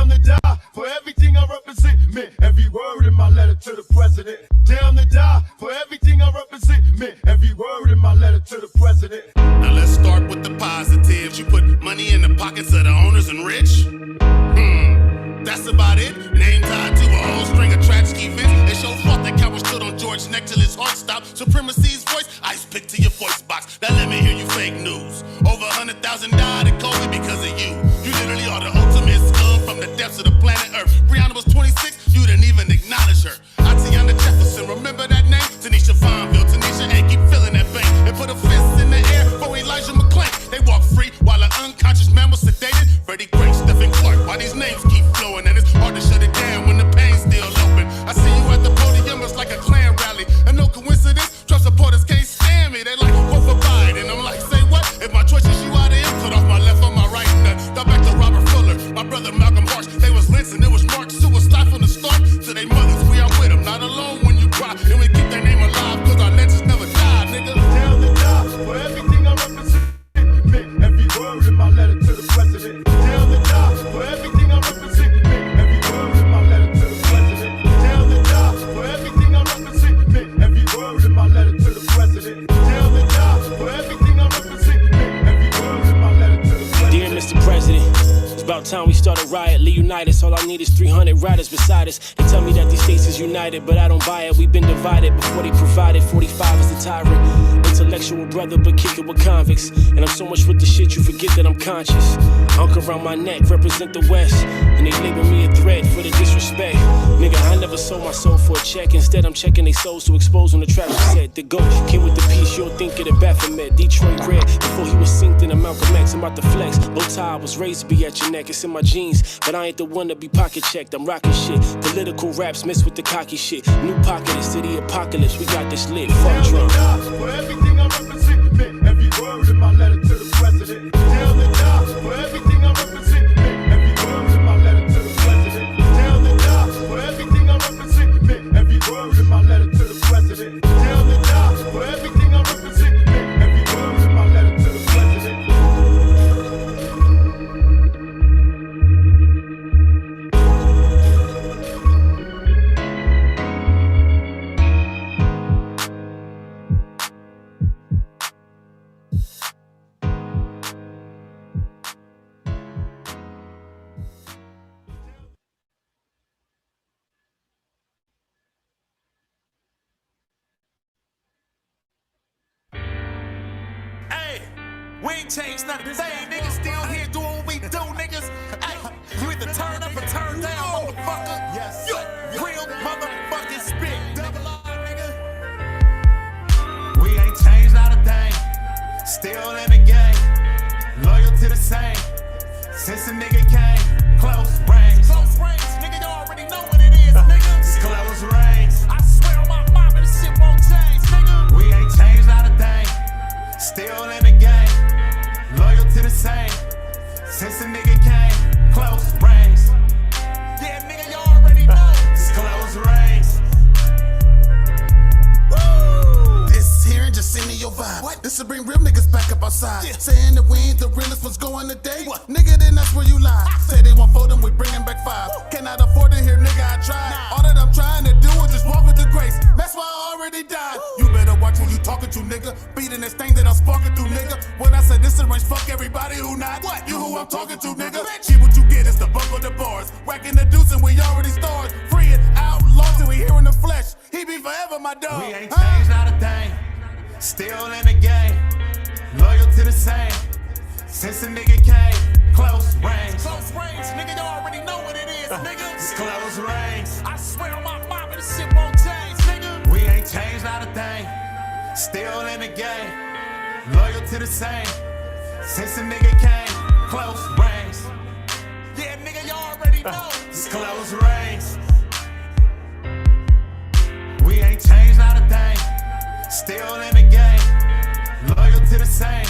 Down to die for everything I represent. Meant every word in my letter to the president. Down to die for everything I represent. Meant every word in my letter to the president. Now let's start with the positives. You put money in the pockets of the owners and rich. That's about it. Name tied to a whole string of tragedy events. It's your fault that coward stood on George's neck till his heart stopped. Supremacy's voice, ice pick to your voice box. Now let me hear you fake news. Over 100,000 died of COVID because of you. You literally are the ultimate scum from the depths of the planet Earth. Rihanna was 26, you didn't even acknowledge her. Atiana Jefferson, remember that name? Tanisha Fonville, Tanisha A, keep feeling that bang. And put a fist in the air for Elijah McClain. They walk free while an unconscious man was sedated. Freddie Gray, Stephen Clark, why these names keep flowing? And it's hard to shut it down when the pain's still open. I see you at the podium, it's like a Klan rally. And no coincidence, Trump supporters can't stand me. They like, vote for Biden. I'm like, say what? If my choice is you out of here, cut off my left on my right. Thought back to Robert Fuller, my brother Malcolm Harsh. They was Lincoln, it was Mark. Suicide from the start. To they mothers, we are with them. Not alone when you cry. And we keep their name alive, cause our legends never die, nigga. Down to die for everything I represent. Meant every word in my letter to the president. Down to die for everything I represent. Meant every word in my letter to the president. Down to die for everything I represent. Meant every word in my letter to the president. Down to die for everything I represent. Meant every word in my letter to the president. Dear Mr. President, it's about time we start a riot. Leonidas, all I need is 300 riders beside us. They tell me that these states is united, but I don't buy it. We've been divided before they provided. 45 is the tyrant. Intellectual brother, but kick it with convicts. And I'm so much with the shit, you forget that I'm conscious. Unk around my neck, represent the West. And they label me a threat for the disrespect. Nigga, I never sold my soul for a check. Instead, I'm checking they souls to expose on the trap set. The GOAT came with the piece, you'll think of the Baphomet. Detroit red, before he was synced in a Malcolm X. I'm about to flex. Bow tie, I was raised to be at your neck. It's in my genes, but I ain't the one to be pocket checked. I'm rocking shit. Political raps mixed with the cocky shit. New pocket is to the apocalypse. We got this lit. Fuck Trump. For everything I represent, meant every word in my letter to the president. Down to die for everything I represent, meant every word in my letter to the president. Down to die for everything I represent, meant every word in my letter to the president. Down to die for everything I represent, meant every word in my letter to the president. We ain't changed nothing. Niggas still here doing what we do, niggas. Hey, you either turn up or turn down, motherfucker. Yes. Real motherfucking spit. Double R, nigga. We ain't changed not a thing. Still in the game. Loyal to the same. Since a nigga came. Close range. Close range. Nigga, you already know what it is, nigga. It's close range. I swear on my mama, this shit won't change, nigga. We ain't changed not a thing. Still in the game. Loyal to the same. Since a nigga came. Close range. Yeah, nigga, you already know. It's close range. Woo! This here ain't just sending your vibe. What? This will bring real niggas back up outside. Yeah. Saying that we ain't the realest ones going today. What? Nigga, then that's where you lie. Say they want 4, then we bringing back 5. Woo. Cannot afford to hear, nigga, I tried. Nah. All that I'm trying to do is just walk with the grace. That's why I already died. Woo. You better watch who you talking to, nigga. Beating this thing that I'm sparking through, nigga. When I say this arrange, fuck everybody who not. What? You who I'm talking to, nigga. See what you get is the bump of the bars. Whacking the deuce and we already stars. Free it, outlaw till we here in the flesh. He be forever my dog. We ain't changed not a thing. Still in the game. Loyal to the same. Since a nigga came. Close range. Close range. Nigga, you already know what it is, nigga. It's close range. I swear on my mama, this shit won't change, nigga. We ain't changed not a thing. Still in the game. Loyal to the same. Since a nigga came. Close range. Yeah, nigga, you already know. It's close range. We ain't changed not a thing. Still in the game. Loyal to the same.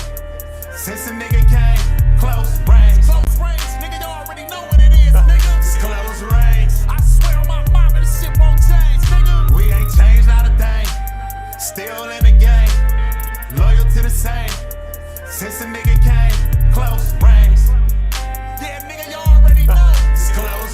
Since a nigga came. Close range. Close range. Nigga, you already know what it is, nigga. It's close range. I swear on my mama, this shit won't change, nigga. We ain't changed not a thing. Still in the game. Loyal to the same. Since a nigga came. Close range. Yeah, nigga, you already know. It's close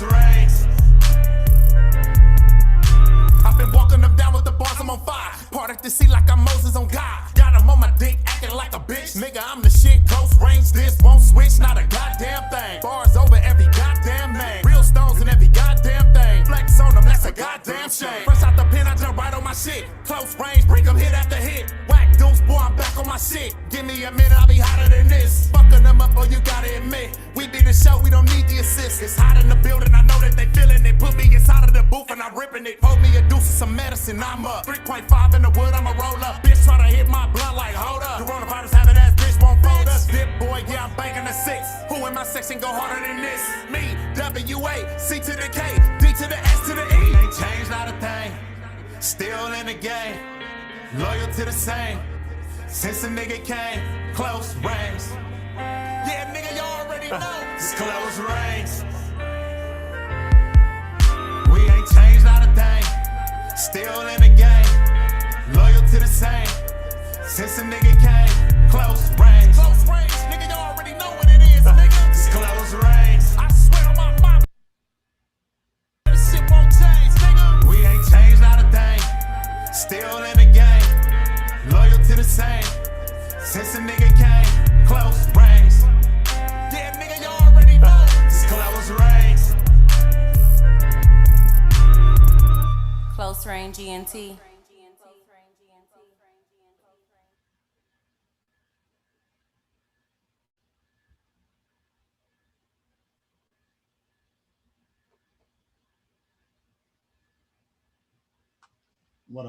shit. Close range, bring them hit after hit. Whack deuce, boy, I'm back on my shit. Give me a minute, I'll be hotter than this. Fucking them up, oh, you gotta admit. We be the show, we don't need the assist. It's hot in the building, I know that they feeling it. Put me inside of the booth and I'm ripping it. Hold me a deuce and some medicine, I'm up. 3.5 in the wood, I'm a roller. Bitch try to hit my blunt like, hold up. Coronavirus having ass bitch won't fold us. Dip boy, yeah, I'm banging the 6. Who in my section go harder than this? Me, W-A, C to the K, D to the S to the E. Ain't changed not a thing. Still in the game. Loyal to the same. Since the nigga came. Close range. Yeah, nigga, you already know. It's close range. We ain't changed not a thing. Still in the game. Loyal to the same. Since the nigga came. Close range. Close range. Nigga, you already know what it is, nigga. It's close range. I swear on my mom. This shit won't change, nigga. We ain't changed not a thing. Still in the game. Loyal to the same. Since the nigga came. Close range. Yeah, nigga, you already know. It's close range. Close range ENT. What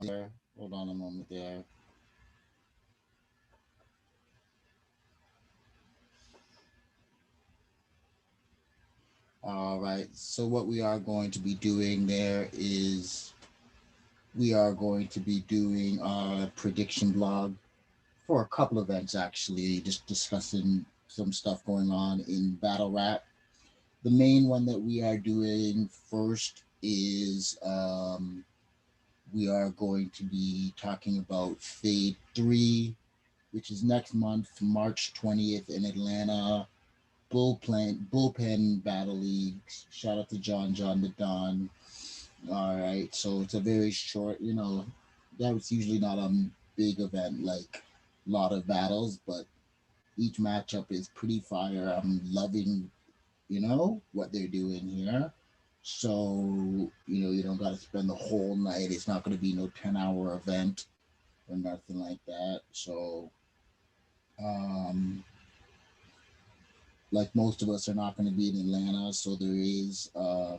there? Hold on a moment there. All right. So what we are going to be doing there is we are going to be doing a prediction blog for a couple of events, actually, just discussing some stuff going on in battle rap. The main one that we are doing first is we are going to be talking about Fade 3, which is next month, March 20th in Atlanta. Bullpen Battle Leagues. Shout out to John the Don. All right, so it's a very short, that was usually not a big event like a lot of battles, but each matchup is pretty fire. I'm loving, what they're doing here. So, you don't got to spend the whole night. It's not going to be no 10-hour event or nothing like that. So, like most of us are not going to be in Atlanta, so there is a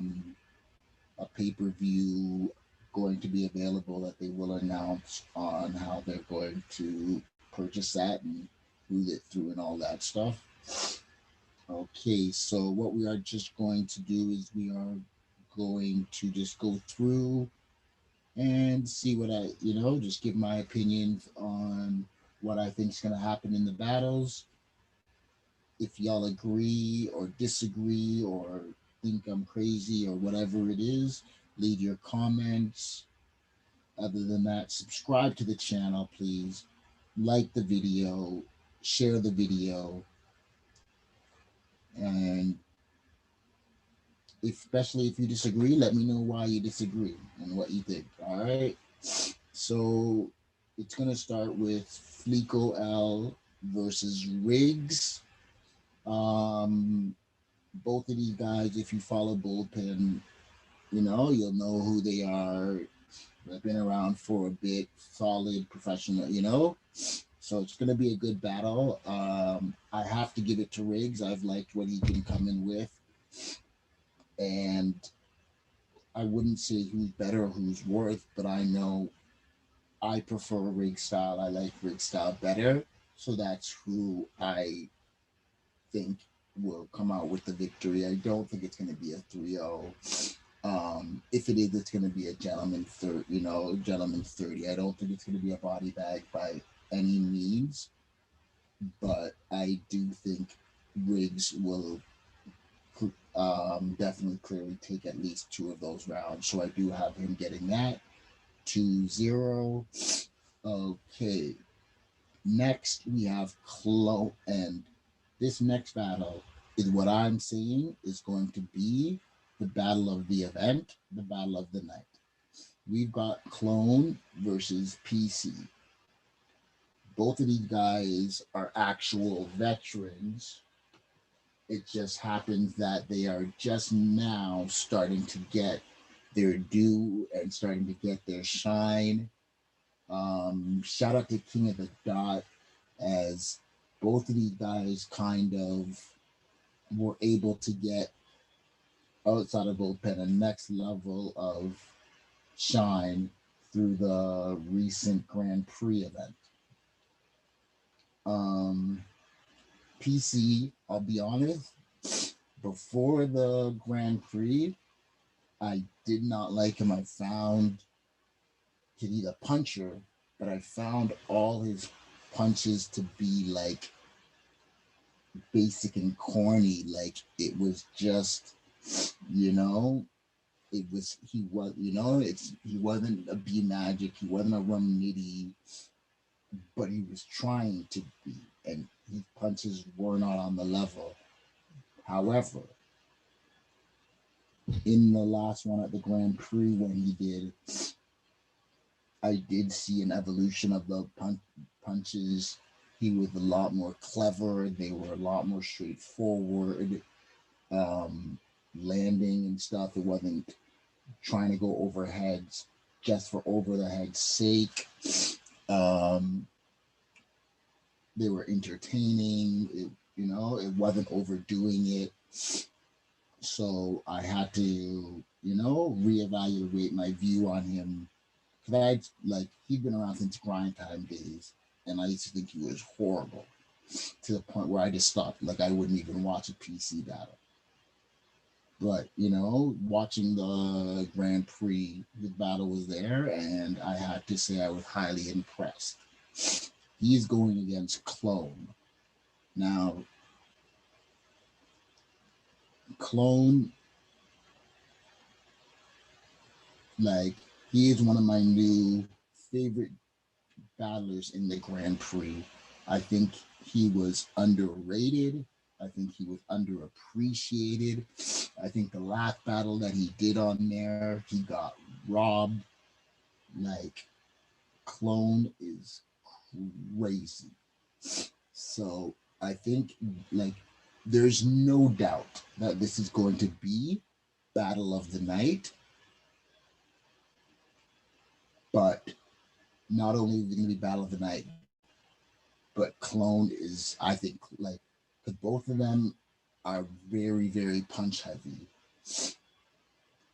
pay-per-view going to be available that they will announce on how they're going to purchase that and who it through and all that stuff. Okay, so what we are just going to do is we are going to just go through and see what I, just give my opinions on what I think is going to happen in the battles. If y'all agree or disagree or think I'm crazy or whatever it is, leave your comments. Other than that, subscribe to the channel, please. Like the video, share the video, and especially if you disagree, let me know why you disagree and what you think. All right. So it's gonna start with Fleeko L versus Riggs. Both of these guys, if you follow Bullpen, you'll know who they are. They've been around for a bit, solid professional, So it's going to be a good battle. I have to give it to Riggs. I've liked what he can come in with. And I wouldn't say who's better or who's worse, but I know I prefer Riggs style. I like Riggs style better. So that's who I think will come out with the victory. I don't think it's going to be a 3-0. If it is, it's going to be a gentleman 30. I don't think it's going to be a body bag by any means, but I do think Riggs will definitely clearly take at least 2 of those rounds. So I do have him getting that 2-0. Okay. Next, we have Clone, and this next battle is what I'm saying is going to be the battle of the event, the battle of the night. We've got Clone versus PC. Both of these guys are actual veterans It just happens that they are just now starting to get their due and starting to get their shine. Shout out to King of the Dot, as both of these guys kind of were able to get outside of Bullpen a next level of shine through the recent Grand Prix event. PC, I'll be honest, before the Grand Prix, I did not like him. I found he's a puncher, but I found all his punches to be like basic and corny. Like it was just, you know, he wasn't a B Magic, he wasn't a Rum Nitty, but he was trying to be, and his punches were not on the level. However, in the last one at the Grand Prix when he did, I did see an evolution of the punches. He was a lot more clever. They were a lot more straightforward, landing and stuff. It wasn't trying to go overheads just for over the head sake. They were entertaining. It wasn't overdoing it. So I had to, reevaluate my view on him. Because he'd been around since grind time days, and I used to think he was horrible to the point where I just stopped. Like, I wouldn't even watch a PC battle. But, watching the Grand Prix, the battle was there, and I had to say I was highly impressed. He's going against Clone. Now, Clone, he is one of my new favorite battlers in the Grand Prix. I think he was underrated. I think he was underappreciated. I think the last battle that he did on there, he got robbed. Clone is crazy. So I think there's no doubt that this is going to be battle of the night. But not only is it going to be battle of the night, but Clone is, I think, because both of them are very, very punch heavy.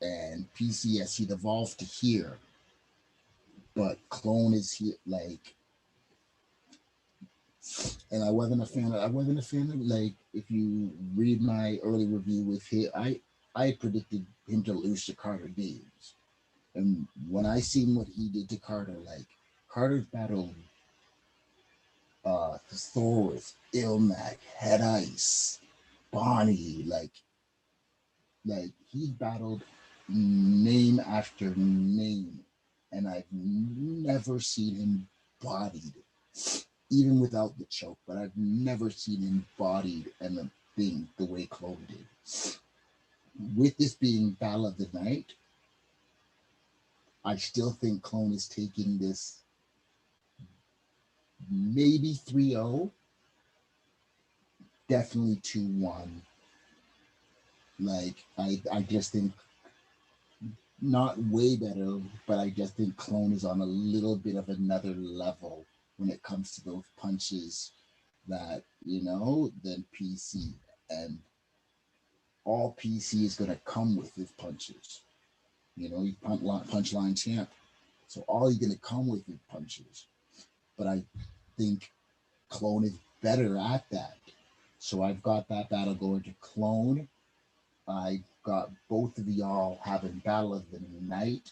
And PCS, he'd evolved to here, but Clone is here, and I wasn't a fan of, if you read my early review with him, I predicted him to lose to Carter Davis. And when I seen what he did to Carter, Carter's battle Thesaurus, Ilmac, Head Ice, Bonnie, he battled name after name, and I've never seen him bodied, even without the choke, but I've never seen him bodied and the thing the way Clone did. With this being battle of the night, I still think Clone is taking this maybe 3-0, definitely 2-1. I just think not way better, but I just think Clone is on a little bit of another level when it comes to those punches that, than PC. And all PC is going to come with his punches. He's punchline champ. So all he's going to come with is punches. But I think Clone is better at that. So I've got that battle going to Clone. I got both of y'all having battle of the night.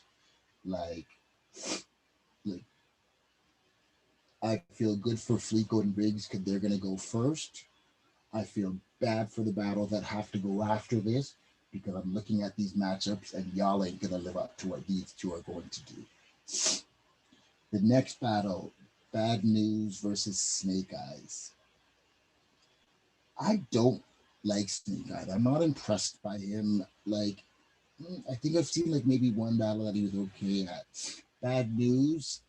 I feel good for Fleetwood and Riggs because they're going to go first. I feel bad for the battles that have to go after this because I'm looking at these matchups and y'all ain't going to live up to what these two are going to do. The next battle, Bad News versus Snake Eyes. I don't like Snake Eyes. I'm not impressed by him. I think I've seen maybe one battle that he was okay at. Bad News,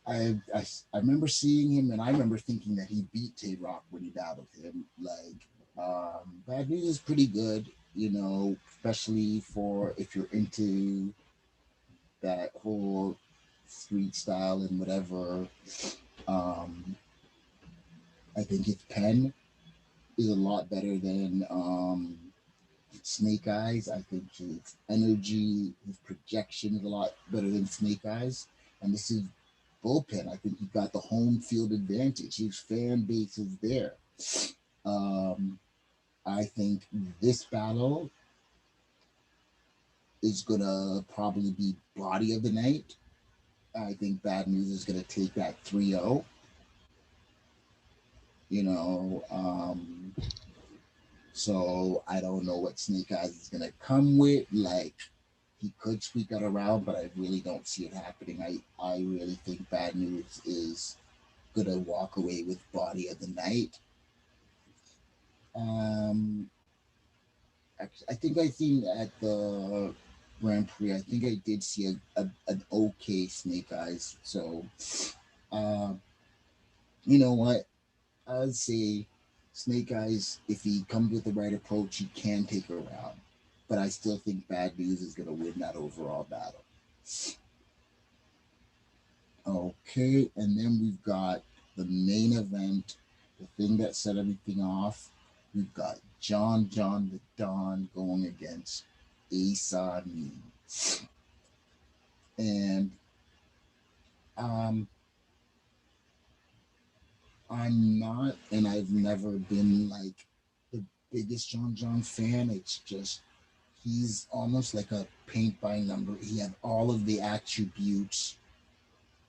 I remember seeing him, and I remember thinking that he beat Tay Rock when he battled him. Like, Bad News is pretty good, you know, especially for if you're into that whole street style and whatever. Um, I think his pen is a lot better than Snake Eyes. I think his energy, his projection is a lot better than Snake Eyes. And this is Bullpen. I think he got the home field advantage. His fan base is there. I think this battle is gonna probably be body of the night. I think Bad News is gonna take that 3-0. You know, so I don't know what Snake Eyes is gonna come with. Like, he could squeak that around, but I really don't see it happening. I really think Bad News is gonna walk away with body of the night. I think I seen at the Grand Prix. I think I did see an okay Snake Eyes. So, you know what? I'd say Snake Eyes, if he comes with the right approach, he can take her around. But I still think Bad News is going to win that overall battle. Okay, and then we've got the main event, the thing that set everything off. We've got John the Don going against Ace Amin. And I'm not, and I've never been like the biggest John fan. It's just he's almost like a paint by number. He had all of the attributes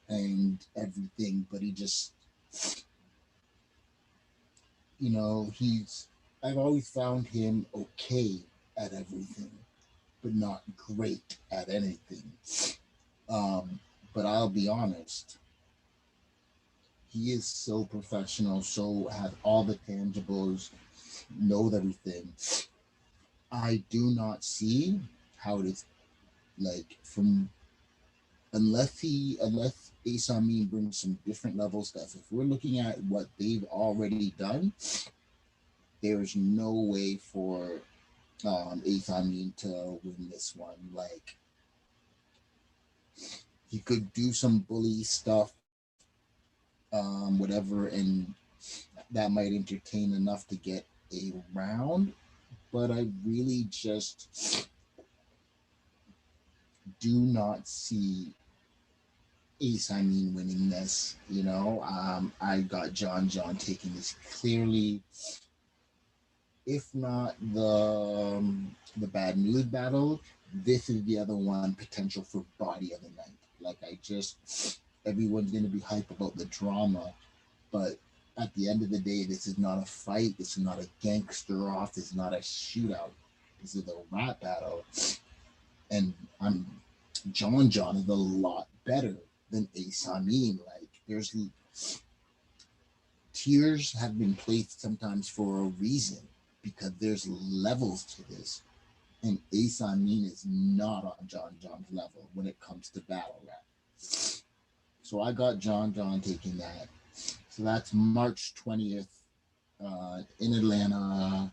and everything, but he just, you know, I've always found him okay at everything, but not great at anything. But I'll be honest, he is so professional, so has all the tangibles, knows everything. I do not see how it is, like, from unless Ace Amin brings some different level stuff. If we're looking at what they've already done, there's no way for Ace Amin to win this one. Like, he could do some bully stuff, whatever, and that might entertain enough to get a round. But I really just do not see Ace Amin winning this. You know, I got John taking this clearly. If not the Bad News battle, this is the other one potential for body of the night. Like, everyone's gonna be hype about the drama, but at the end of the day, this is not a fight. This is not a gangster off. This is not a shootout. This is a rap battle, and John is a lot better than Ace Amin. Like, there's tiers have been placed sometimes for a reason, because there's levels to this, and Ace Amin is not on John's level when it comes to battle rap. So I got John taking that. So that's March 20th in Atlanta.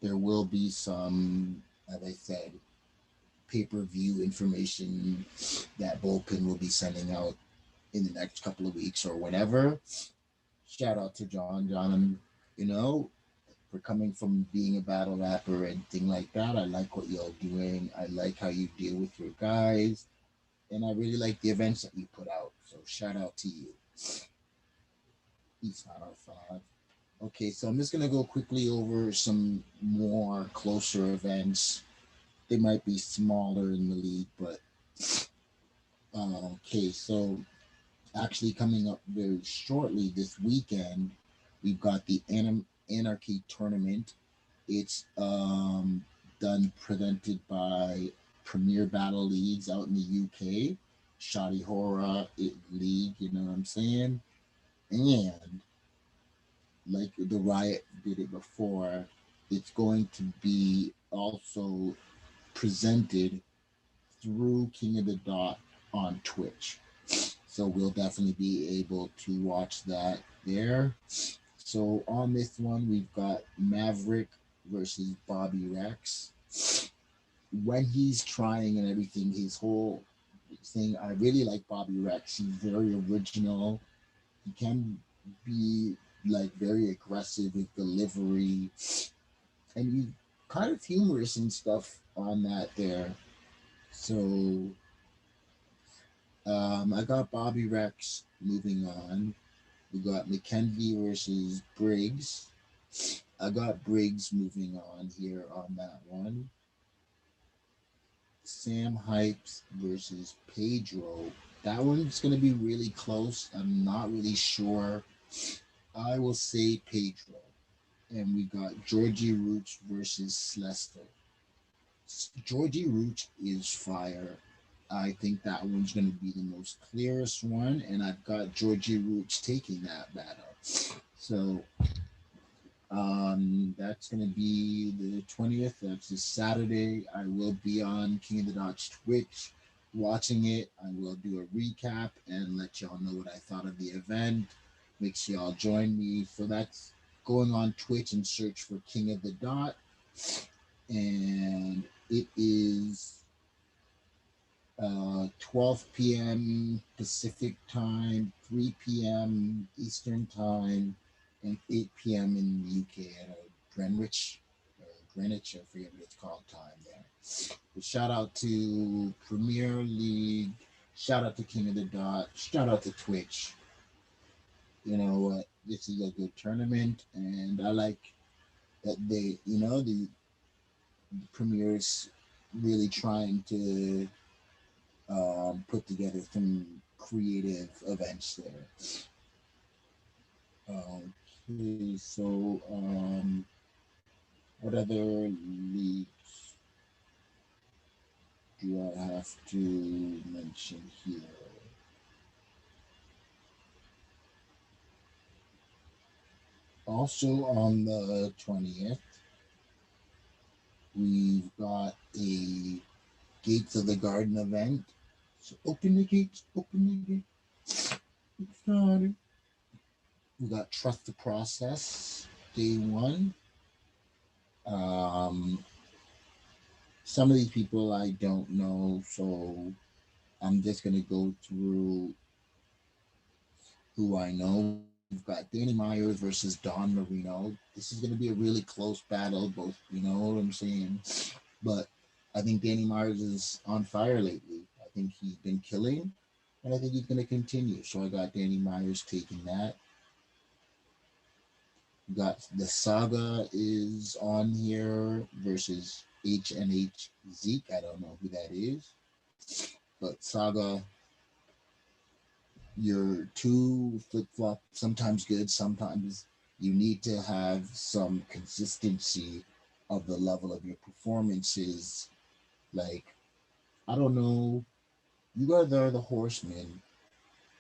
There will be some, as I said, pay-per-view information that Bullpen will be sending out in the next couple of weeks or whatever. Shout out to John, you know, for coming from being a battle rapper and thing like that. I like what y'all doing. I like how you deal with your guys, and I really like the events that you put out. So shout out to you. He's not our 5. Okay, so I'm just gonna go quickly over some more closer events. They might be smaller in the league, but okay. So actually, coming up very shortly this weekend, we've got the Anarchy tournament. It's presented by Premier Battle Leagues out in the UK, Shotty Horror League, you know what I'm saying? And like the Riot did it before, it's going to be also presented through King of the Dot on Twitch. So we'll definitely be able to watch that there. So on this one, we've got Maverick versus Bobby Rex. When he's trying and everything, his whole thing, I really like Bobby Rex. He's very original. He can be like very aggressive with delivery, and he's kind of humorous and stuff on that there. So I got Bobby Rex moving on. We got McKenzie versus Briggs. I got Briggs moving on here on that one. Sam Hypes versus Pedro. That one's going to be really close. I'm not really sure. I will say Pedro. And we got Georgie Rooch versus Slester. Georgie Rooch is fire. I think that one's going to be the most clearest one, and I've got Georgie Rooch taking that battle. So that's going to be the 20th. That's this Saturday. I will be on King of the Dots Twitch watching it. I will do a recap and let y'all know what I thought of the event. Make sure y'all join me. So that's going on Twitch and search for King of the Dot. And it is 12 p.m. Pacific time, 3 p.m. Eastern time, and 8 p.m. in the UK at Greenwich, I forget what it's called, time there. But shout out to Premier League, shout out to King of the Dot, shout out to Twitch. You know what? This is a good tournament, and I like that they, the Premier's really trying to put together some creative events there. Okay, so what other leagues do I have to mention here? Also on the 20th, we've got a Gates of the Garden event. So open the gates, open the gates. It's started. We got Trust the Process, day one. Some of these people I don't know, so I'm just gonna go through who I know. We've got Danny Myers versus Don Marino. This is gonna be a really close battle, both, you know what I'm saying? But I think Danny Myers is on fire lately. I think he's been killing, and I think he's gonna continue. So I got Danny Myers taking that. Got the Saga is on here versus HNH Zeke. I don't know who that is, but Saga, you're too flip flop. Sometimes good, sometimes you need to have some consistency of the level of your performances. Like, I don't know, you guys are the Horsemen.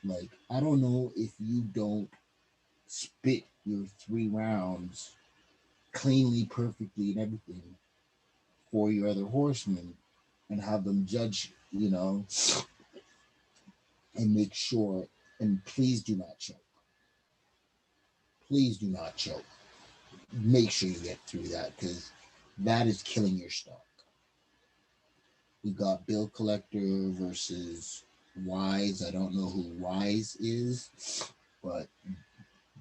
Like, I don't know if you don't spit your 3 rounds cleanly, perfectly, and everything for your other horsemen and have them judge, and make sure, and please do not choke. Please do not choke. Make sure you get through that, because that is killing your stock. We got Bill Collector versus Wise. I don't know who Wise is, but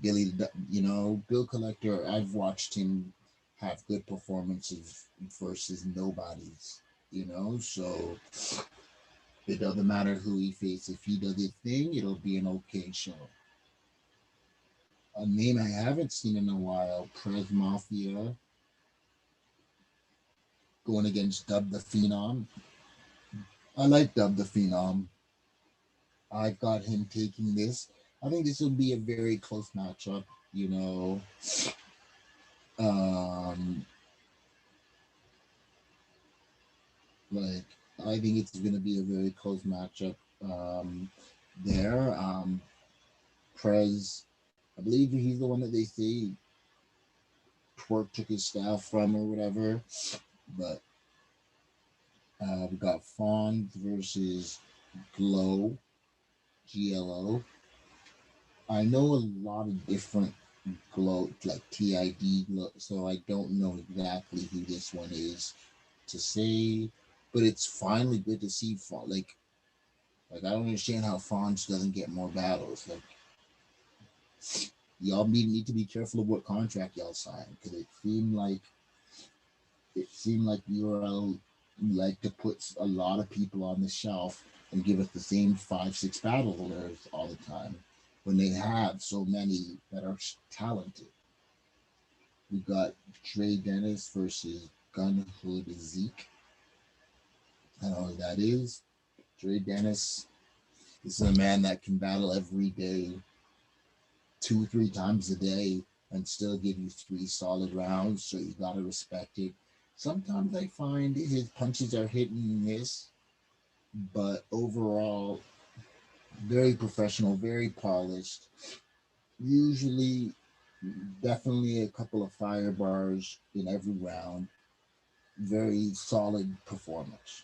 Bill Collector, I've watched him have good performances versus nobodies, so it doesn't matter who he faces. If he does his thing, it'll be an okay show. A name I haven't seen in a while, Prez Mafia going against Dub the Phenom. I like Dub the Phenom. I've got him taking this. I think this will be a very close matchup, like, I think it's going to be a very close matchup there. Prez, I believe he's the one that they say Twerk took his style from or whatever. But we got Fawn versus Glow. GLO. I know a lot of different glow, like TID glow, so I don't know exactly who this one is to say, but it's finally good to see. Like I don't understand how Franz doesn't get more battles. Like y'all need to be careful of what contract y'all sign because it seemed like URL like to put a lot of people on the shelf and give us the same 5-6 battlers all the time when they have so many that are talented. We got Trey Dennis versus Gunhood Zeke. I don't know who that is. Trey Dennis. This is a man that can battle every day, 2-3 times a day, and still give you 3 solid rounds. So you gotta respect it. Sometimes I find his punches are hit and miss, but overall, very professional, very polished. Usually, definitely a couple of fire bars in every round. Very solid performance.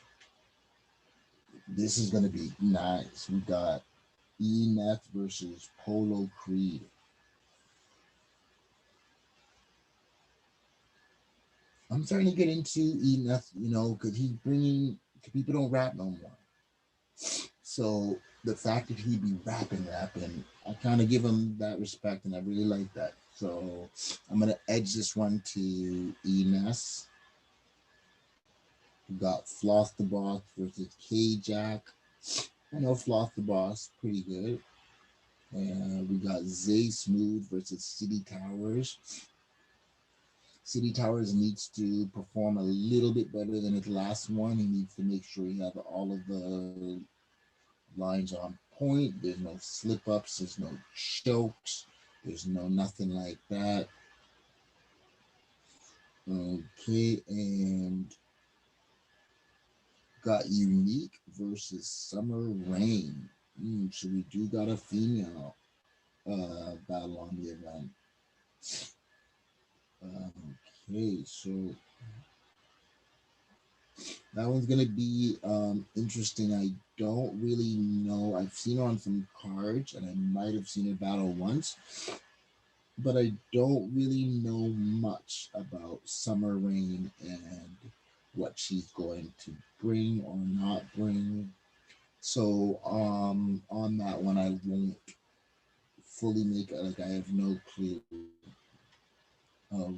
This is gonna be nice. We got Eneth versus Polo Creed. I'm starting to get into Eneth, because he's bringing people don't rap no more. So the fact that he be rapping, I kind of give him that respect, and I really like that. So I'm gonna edge this one to Enes. We got Floss the Boss versus K Jack. I know Floss the Boss pretty good. And we got Zay Smooth versus City Towers. City Towers needs to perform a little bit better than his last one. He needs to make sure he has all of the lines on point. There's no slip ups, there's no chokes, there's no nothing like that. Okay, and got Unique versus Summer Rain. So we do got a female battle on the event. Okay, so that one's gonna be interesting. I don't really know. I've seen her on some cards, and I might have seen her battle once, but I don't really know much about Summer Rain and what she's going to bring or not bring. So on that one, I won't fully make like I have no clue of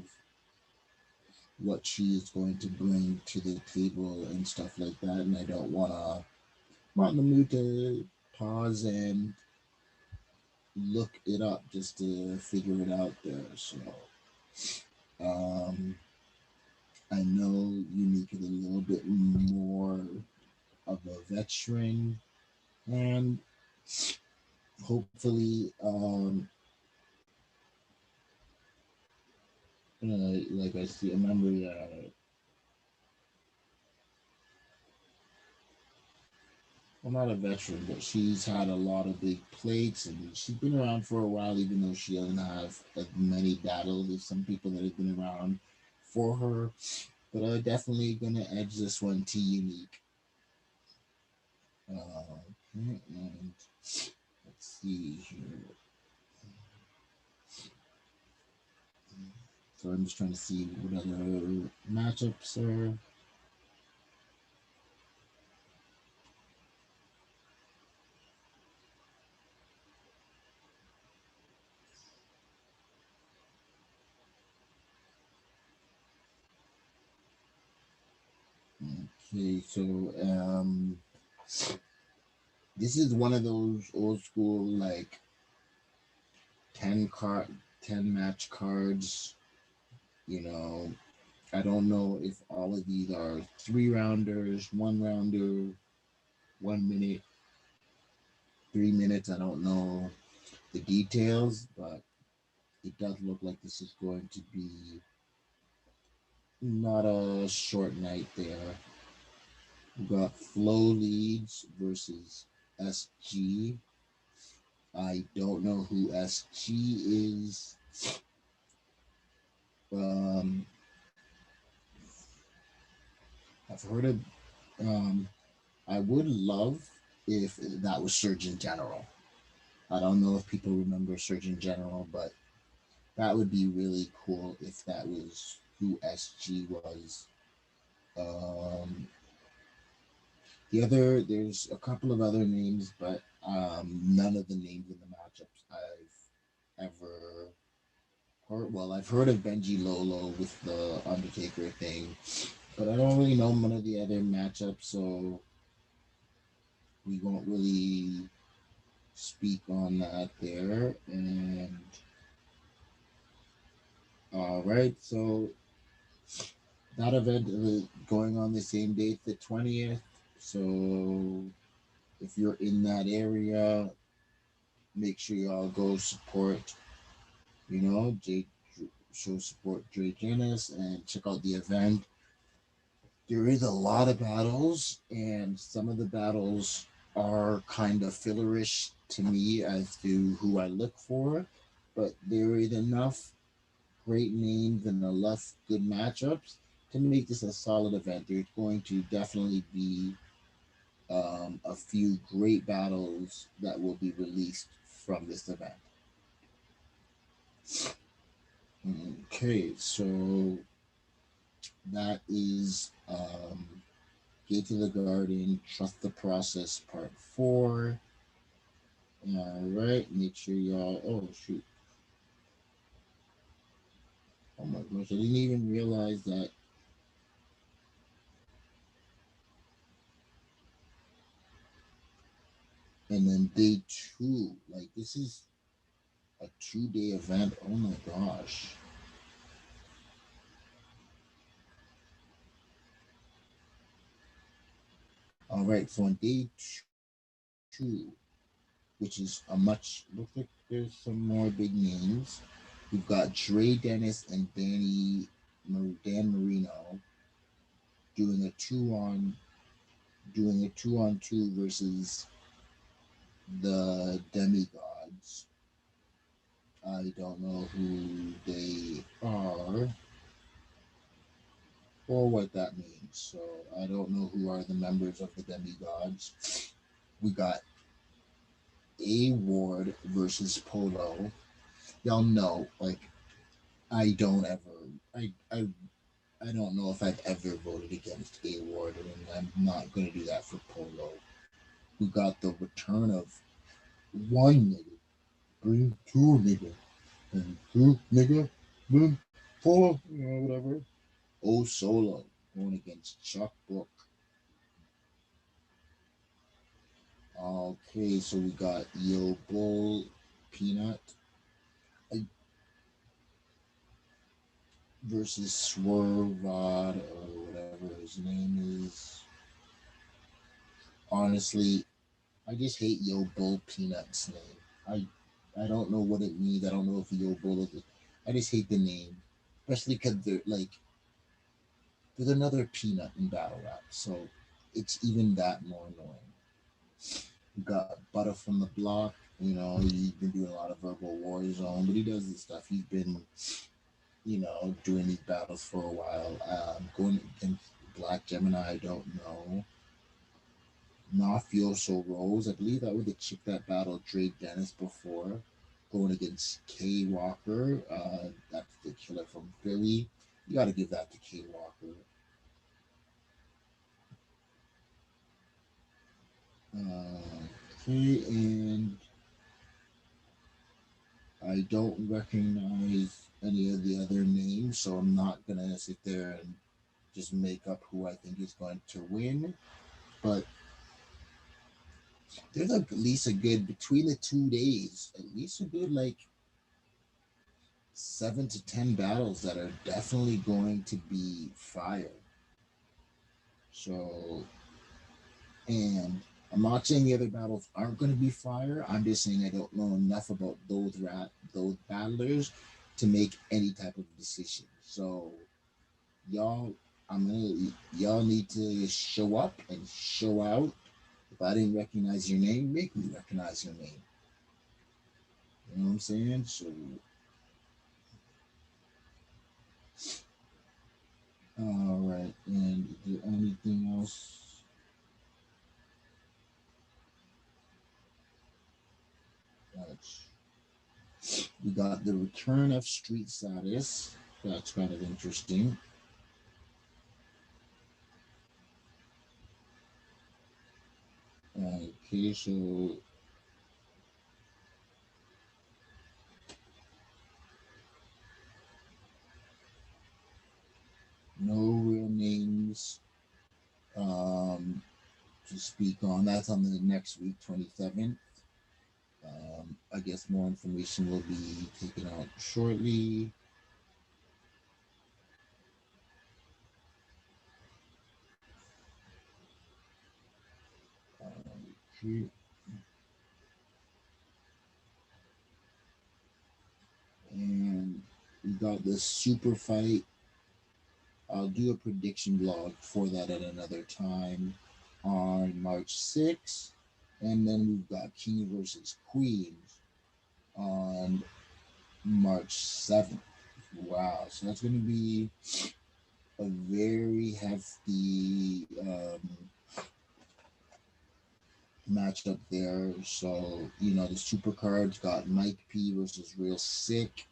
what she is going to bring to the table and stuff like that, and I don't wanna. I'm not in the mood to pause and look it up just to figure it out there. So um, I know Unique is a little bit more of a veteran, and hopefully, like I see, I remember, well, not a veteran, but she's had a lot of big plates, and she's been around for a while, even though she doesn't have as many battles as some people that have been around for her. But I'm definitely gonna edge this one to Unique. And let's see here. So I'm just trying to see what other matchups are. Okay, so this is one of those old school like 10 match cards. I don't know if all of these are 3 rounders, 1 rounder, 1 minute, 3 minutes. I don't know the details, but it does look like this is going to be not a short night there. We got Flow Leads versus SG. I don't know who SG is. Um, I've heard of. I would love if that was Surgeon General. I don't know if people remember Surgeon General, but that would be really cool if that was who SG was. Um, there's a couple of other names, but none of the names in the matchups I've ever heard. Well, I've heard of Benji Lolo with the Undertaker thing, but I don't really know none of the other matchups, so we won't really speak on that there. And all right, so that event is going on the same date, the 20th. So if you're in that area, make sure y'all go support, show support Dre Dennis and check out the event. There is a lot of battles, and some of the battles are kind of fillerish to me as to who I look for, but there is enough great names and enough good matchups to make this a solid event. There's going to definitely be a few great battles that will be released from this event. Okay, so that is Gate to the Garden, Trust the Process Part 4. All right, make sure y'all. Oh, shoot. Oh my gosh, I didn't even realize that. And then day 2, like this is a 2-day event. Oh my gosh. All right, so on day 2, which is a much, looks like there's some more big names. We've got Dre Dennis and Dan Marino doing a 2-on-2 versus the Demigods. I don't know who they are or what that means. So I don't know who are the members of the Demigods. We got A Ward versus Polo. Y'all know, like, I don't ever I don't know if I've ever voted against A Ward, and I'm not gonna do that for Polo. We got the return of one nigga, bring two nigga, and two nigga, bring four, whatever. Oh Solo going against Chuck Book. Okay, so we got Yo Bull Peanut versus Swerve Rod or whatever his name is. Honestly, I just hate Yo Bull Peanut's name. I don't know what it means. I don't know if Yo Bull is. I just hate the name, especially because they're like there's another peanut in battle rap, so it's even that more annoying. We got Butter from the Block. He's been doing a lot of verbal war zone, but he does this stuff. He's been, doing these battles for a while. Going against Black Gemini, I don't know. Mafioso Rose, I believe that was the chick that battled Drake Dennis before. Going against K Walker, that's the killer from Philly. You got to give that to K Walker. Okay, and I don't recognize any of the other names, so I'm not gonna sit there and just make up who I think is going to win. But there's at least a good between the 2 days, at least a good like 7 to 10 battles that are definitely going to be fire. So, and I'm not saying the other battles aren't going to be fire. I'm just saying I don't know enough about those battlers to make any type of decision. So, y'all, y'all need to show up and show out. If I didn't recognize your name, make me recognize your name. You know what I'm saying? So, all right. And is there anything else? got the return of Street Status. That's kind of interesting. Okay, so no real names to speak on. That's on the next week, 27th. I guess more information will be taken out shortly. Okay. And we got this super fight. I'll do a prediction blog for that at another time on March 6th. And then we've got King versus Queen on March 7th. Wow. So that's going to be a very hefty matchup there. So, you know, the super cards got Mike P versus Real Sick,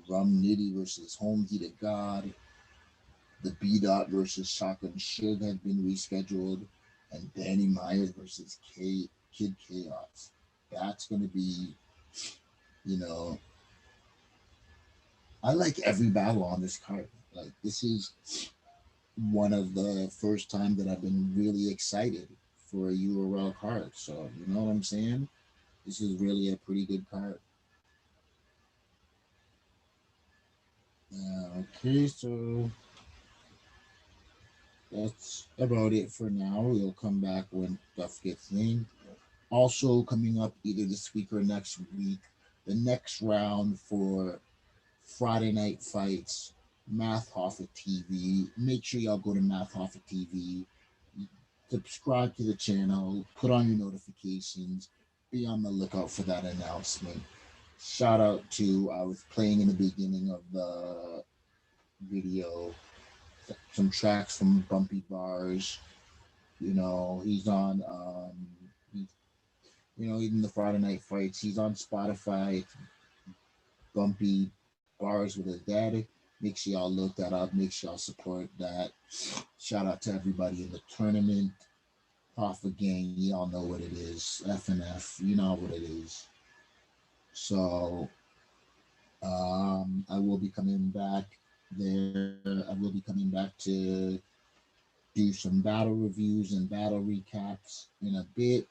Rum Nitty versus Home Heated God, the B Dot versus Shotgun Suge had been rescheduled, and Danny Myers versus Kid Chaos. That's going to be, you know, I like every battle on this card. Like, this is one of the first time that I've been really excited for a URL card. So, you know what I'm saying? This is really a pretty good card. Okay, so that's about it for now. We'll come back when stuff gets in. Also coming up either this week or next week, the next round for Friday Night Fights, Math Hoffa TV. Make sure y'all go to Math Hoffa TV, subscribe to the channel, put on your notifications, be on the lookout for that announcement. Shout out to, I was playing in the beginning of the video, some tracks from Bumpy Bars. You know, he's on, even the Friday Night Fights, he's on Spotify. Bumpy Bars with his daddy. Make sure y'all look that up. Make sure y'all support that. Shout out to everybody in the tournament. Hoffa Gang, y'all know what it is. FNF, you know what it is. So, I will be coming back there. I will be coming back to do some battle reviews and battle recaps in a bit.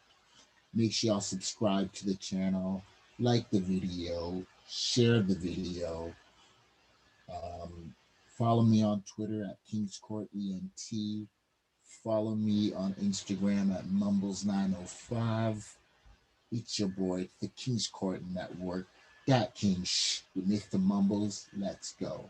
Make sure y'all subscribe to the channel, like the video, share the video. Follow me on Twitter at KingsCourt ENT. Follow me on Instagram at Mumbles905. It's your boy, the KingsCourt Network. DatKingShh with Mr Mumbles. Let's go.